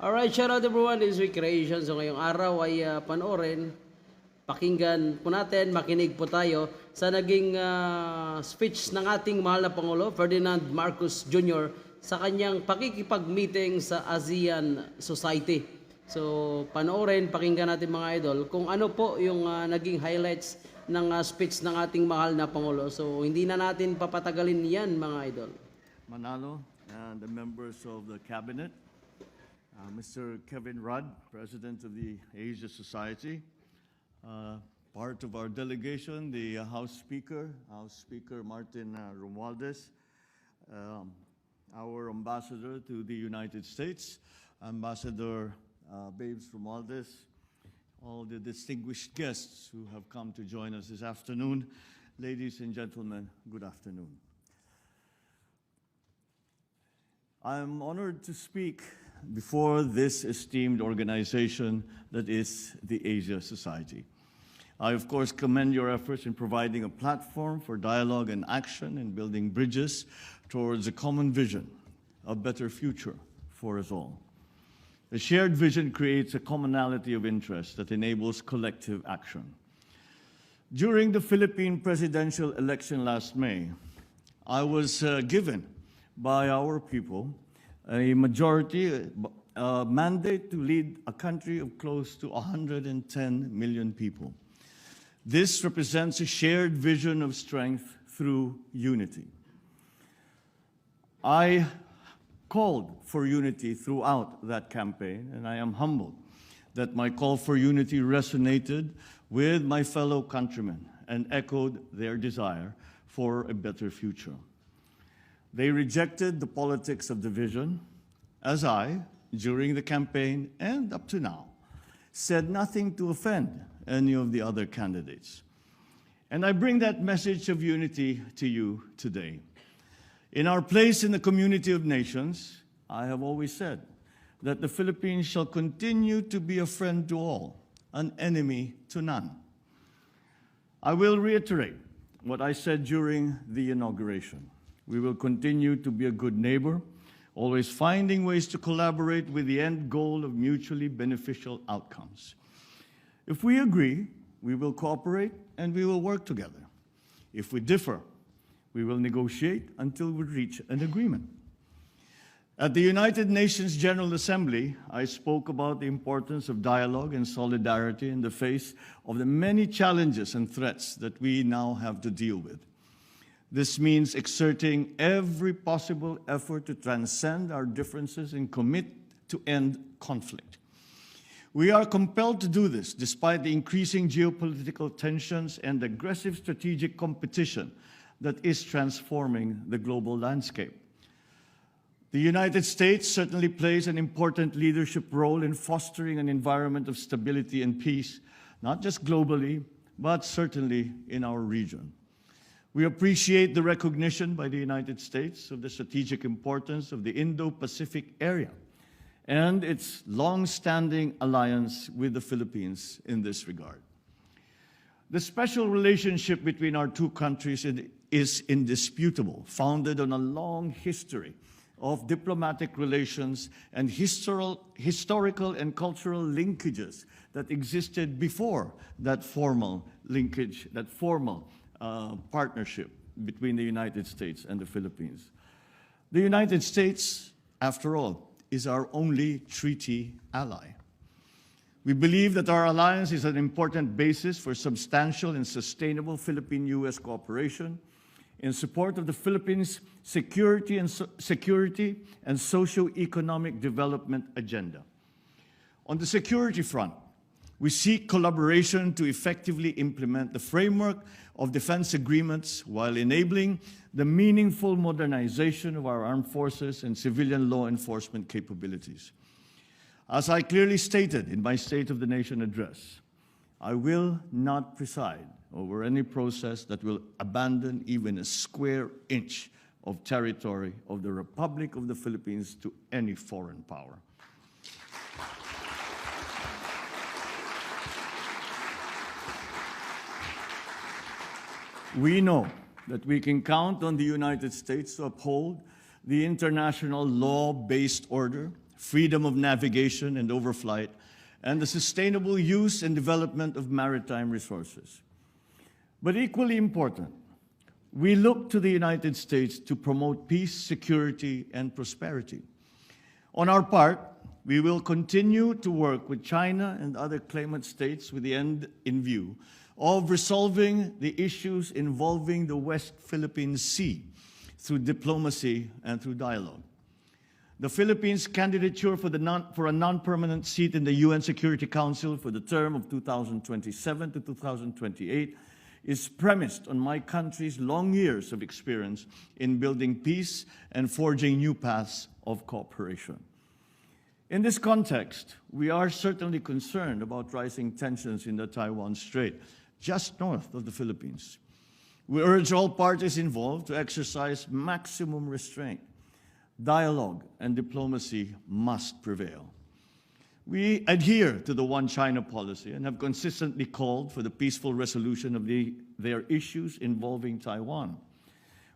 Alright, shout out everyone. This is Week Creation. So ngayong araw ay panoorin, pakinggan po natin, makinig po tayo sa naging speech ng ating mahal na Pangulo, Ferdinand Marcos Jr. sa kanyang pakikipag-meeting sa ASEAN Society. So panoorin, pakinggan natin mga idol kung ano po yung naging highlights ng speech ng ating mahal na Pangulo. So hindi na natin papatagalin yan mga idol. Manalo and the members of the cabinet, Mr. Kevin Rudd, President of the Asia Society, part of our delegation, the House Speaker Martin Romualdez, our ambassador to the United States, Ambassador Babes Romualdez, all the distinguished guests who have come to join us this afternoon. Ladies and gentlemen, good afternoon. I'm honored to speak before this esteemed organization that is the Asia Society. I, of course, commend your efforts in providing a platform for dialogue and action and building bridges towards a common vision, a better future for us all. The shared vision creates a commonality of interest that enables collective action. During the Philippine presidential election last May, I was given by our people a majority mandate to lead a country of close to 110 million people. This represents a shared vision of strength through unity. I called for unity throughout that campaign, and I am humbled that my call for unity resonated with my fellow countrymen and echoed their desire for a better future. They rejected the politics of division, as I, during the campaign and up to now, said nothing to offend any of the other candidates. And I bring that message of unity to you today. In our place in the community of nations, I have always said that the Philippines shall continue to be a friend to all, an enemy to none. I will reiterate what I said during the inauguration. We will continue to be a good neighbor, always finding ways to collaborate with the end goal of mutually beneficial outcomes. If we agree, we will cooperate and we will work together. If we differ, we will negotiate until we reach an agreement. At the United Nations General Assembly, I spoke about the importance of dialogue and solidarity in the face of the many challenges and threats that we now have to deal with. This means exerting every possible effort to transcend our differences and commit to end conflict. We are compelled to do this despite the increasing geopolitical tensions and aggressive strategic competition that is transforming the global landscape. The United States certainly plays an important leadership role in fostering an environment of stability and peace, not just globally, but certainly in our region. We appreciate the recognition by the United States of the strategic importance of the Indo-Pacific area and its long-standing alliance with the Philippines in this regard. The special relationship between our two countries is indisputable, founded on a long history of diplomatic relations and historical and cultural linkages that existed before that formal linkage, partnership between the United States and the Philippines. The United States, after all, is our only treaty ally. We believe that our alliance is an important basis for substantial and sustainable Philippine-U.S. cooperation in support of the Philippines' security and socio-economic development agenda. On the security front, we seek collaboration to effectively implement the framework of defense agreements while enabling the meaningful modernization of our armed forces and civilian law enforcement capabilities. As I clearly stated in my State of the Nation address, I will not preside over any process that will abandon even a square inch of territory of the Republic of the Philippines to any foreign power. We know that we can count on the United States to uphold the international law-based order, freedom of navigation and overflight, and the sustainable use and development of maritime resources. But equally important, we look to the United States to promote peace, security, and prosperity. On our part, we will continue to work with China and other claimant states with the end in view of resolving the issues involving the West Philippine Sea through diplomacy and through dialogue. The Philippines' candidature for a non-permanent seat in the UN Security Council for the term of 2027 to 2028 is premised on my country's long years of experience in building peace and forging new paths of cooperation. In this context, we are certainly concerned about rising tensions in the Taiwan Strait, just north of the Philippines. We urge all parties involved to exercise maximum restraint. Dialogue and diplomacy must prevail. We adhere to the One China policy and have consistently called for the peaceful resolution of their issues involving Taiwan.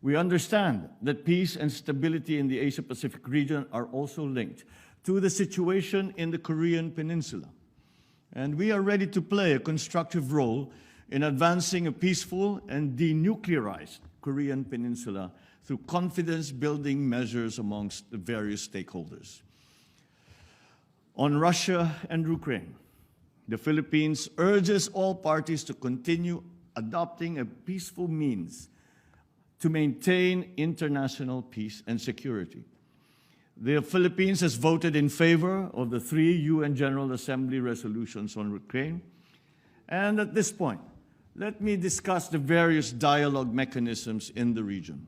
We understand that peace and stability in the Asia-Pacific region are also linked to the situation in the Korean Peninsula. And we are ready to play a constructive role in advancing a peaceful and denuclearized Korean Peninsula through confidence-building measures amongst the various stakeholders. On Russia and Ukraine, the Philippines urges all parties to continue adopting a peaceful means to maintain international peace and security. The Philippines has voted in favor of the 3 UN General Assembly resolutions on Ukraine. And at this point, let me discuss the various dialogue mechanisms in the region.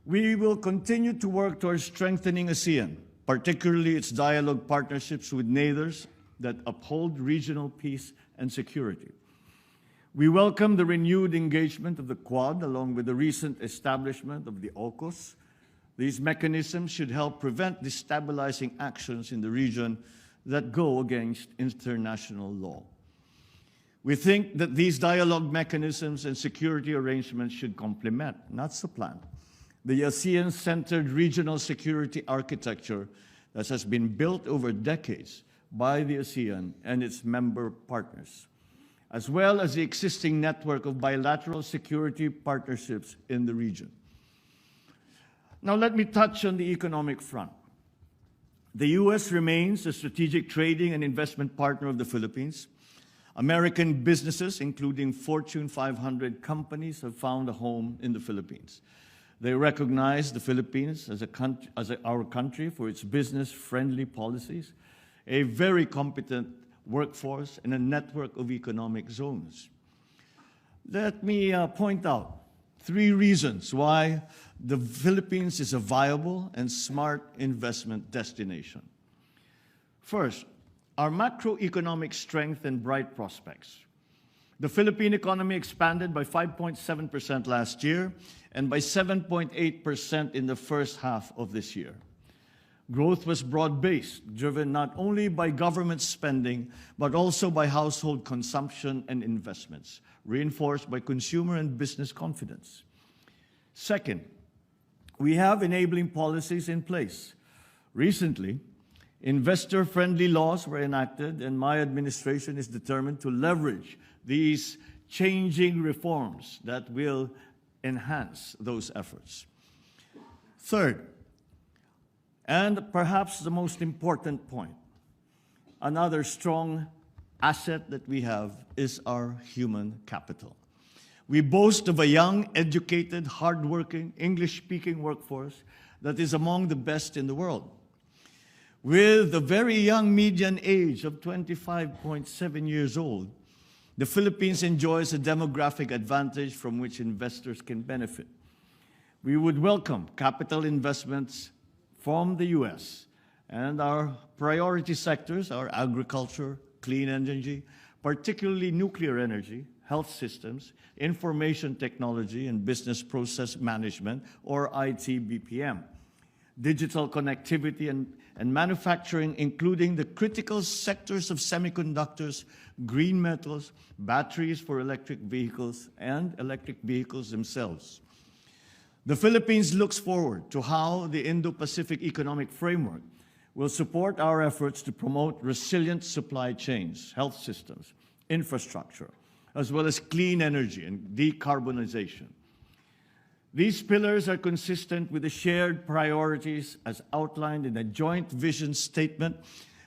We will continue to work towards strengthening ASEAN, particularly its dialogue partnerships with neighbors that uphold regional peace and security. We welcome the renewed engagement of the Quad along with the recent establishment of the AUKUS. These mechanisms should help prevent destabilizing actions in the region that go against international law. We think that these dialogue mechanisms and security arrangements should complement, not supplant, the ASEAN-centered regional security architecture that has been built over decades by the ASEAN and its member partners, as well as the existing network of bilateral security partnerships in the region. Now let me touch on the economic front. The U.S. remains a strategic trading and investment partner of the Philippines. American businesses, including Fortune 500 companies, have found a home in the Philippines. They recognize the Philippines as our country for its business-friendly policies, a very competent workforce, and a network of economic zones. Let me point out 3 reasons why the Philippines is a viable and smart investment destination. First, our macroeconomic strength and bright prospects. The Philippine economy expanded by 5.7% last year and by 7.8% in the first half of this year. Growth was broad-based, driven not only by government spending, but also by household consumption and investments, reinforced by consumer and business confidence. Second, we have enabling policies in place. Recently, investor-friendly laws were enacted, and my administration is determined to leverage these changing reforms that will enhance those efforts. Third, and perhaps the most important point, another strong asset that we have is our human capital. We boast of a young, educated, hardworking, English-speaking workforce that is among the best in the world. With a very young median age of 25.7 years old, the Philippines enjoys a demographic advantage from which investors can benefit. We would welcome capital investments from the U.S., and our priority sectors are agriculture, clean energy, particularly nuclear energy, health systems, information technology, and business process management, or IT/BPM, digital connectivity and manufacturing, including the critical sectors of semiconductors, green metals, batteries for electric vehicles, and electric vehicles themselves. The Philippines looks forward to how the Indo-Pacific Economic Framework will support our efforts to promote resilient supply chains, health systems, infrastructure, as well as clean energy and decarbonization. These pillars are consistent with the shared priorities as outlined in a joint vision statement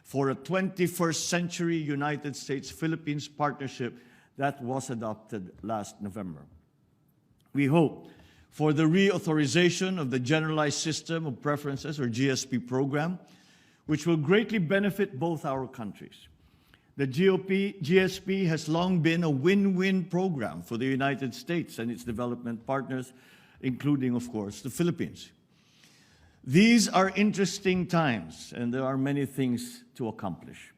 for a 21st century United States-Philippines partnership that was adopted last November. We hope for the reauthorization of the Generalized System of Preferences, or GSP program, which will greatly benefit both our countries. The GSP has long been a win-win program for the United States and its development partners, including, of course, the Philippines. These are interesting times, and there are many things to accomplish.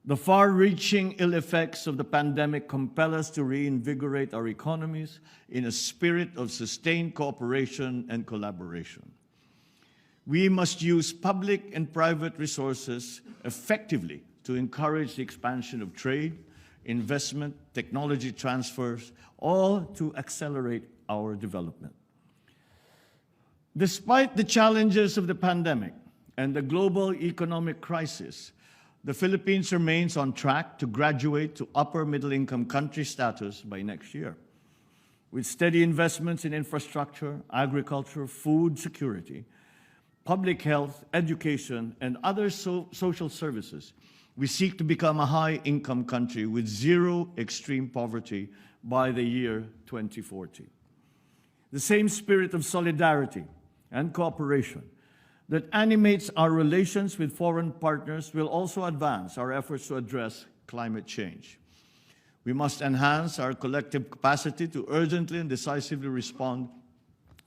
The far-reaching ill effects of the pandemic compel us to reinvigorate our economies in a spirit of sustained cooperation and collaboration. We must use public and private resources effectively to encourage the expansion of trade, investment, technology transfers, all to accelerate our development. Despite the challenges of the pandemic and the global economic crisis, the Philippines remains on track to graduate to upper middle-income country status by next year. With steady investments in infrastructure, agriculture, food security, public health, education, and other social services, we seek to become a high-income country with zero extreme poverty by the year 2040. The same spirit of solidarity and cooperation that animates our relations with foreign partners will also advance our efforts to address climate change. We must enhance our collective capacity to urgently and decisively respond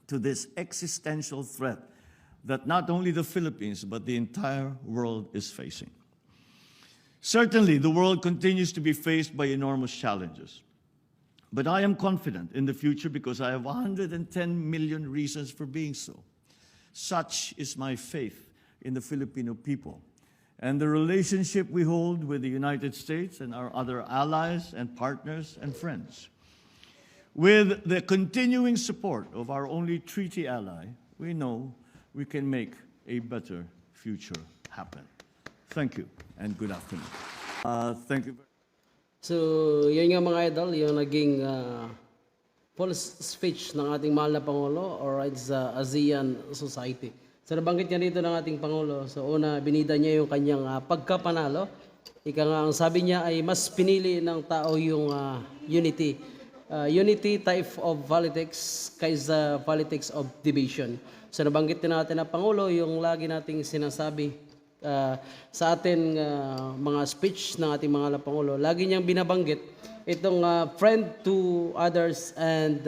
to this existential threat that not only the Philippines, but the entire world is facing. Certainly, the world continues to be faced by enormous challenges. But I am confident in the future because I have 110 million reasons for being so. Such is my faith in the Filipino people and the relationship we hold with the United States and our other allies and partners and friends. With the continuing support of our only treaty ally, we know we can make a better future happen. Thank you and good afternoon. Thank you. So, yun nga mga idol, yung naging full speech ng ating mahal na Pangulo or sa ASEAN Society. So, nabanggit niya dito ng ating Pangulo. So, una, binida niya yung kanyang pagkapanalo. Ika nga, ang sabi niya ay mas pinili ng tao yung unity. Unity type of politics kaysa politics of division. So, nabanggit din natin na Pangulo yung lagi nating sinasabi sa atin mga speech ng ating mga Pangulo. Lagi niyang binabanggit itong friend to others and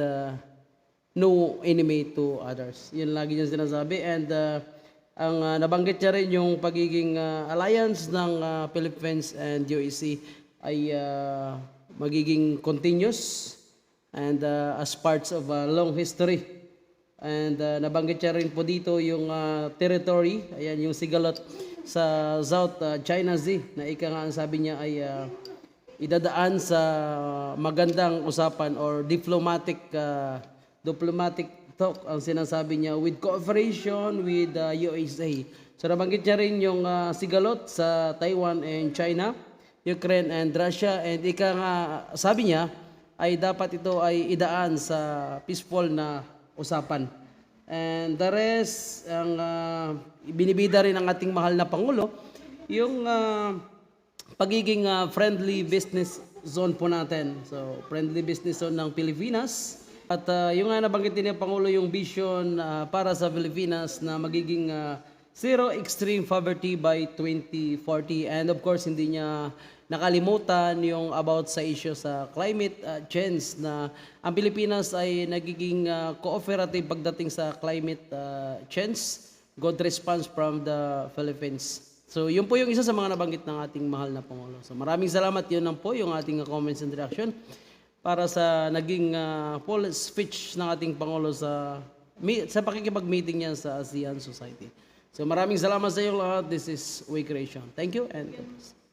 no enemy to others. Yun lagi niyang sinasabi. And ang nabanggit niya rin yung pagiging alliance ng Philippines and UAC ay magiging continuous and as parts of a long history. And nabanggit niya rin po dito yung territory, ayan yung sigalot sa South China Sea na ika nga ang sabi niya ay idadaan sa magandang usapan or diplomatic talk ang sinasabi niya with cooperation with USA. So nabanggit niya rin yung sigalot sa Taiwan and China, Ukraine and Russia, and ika nga sabi niya ay dapat ito ay idaan sa peaceful na usapan. And the rest, ang binibida rin ng ating mahal na Pangulo, yung pagiging friendly business zone po natin. So, friendly business zone ng Pilipinas. At yung nga nabanggit din ng Pangulo yung vision para sa Pilipinas na magiging zero extreme poverty by 2040. And of course, hindi niya nakalimutan yung about sa issue sa climate change na ang Pilipinas ay nagiging cooperative pagdating sa climate change. Good response from the Philippines. So yun po yung isa sa mga nabanggit ng ating mahal na Pangulo. So maraming salamat, yun lang po yung ating comments and reaction para sa naging full speech ng ating Pangulo sa pakikipag-meeting niya sa ASEAN Society. So maraming salamat sa iyo lahat. This is We Creation. Thank you and God bless.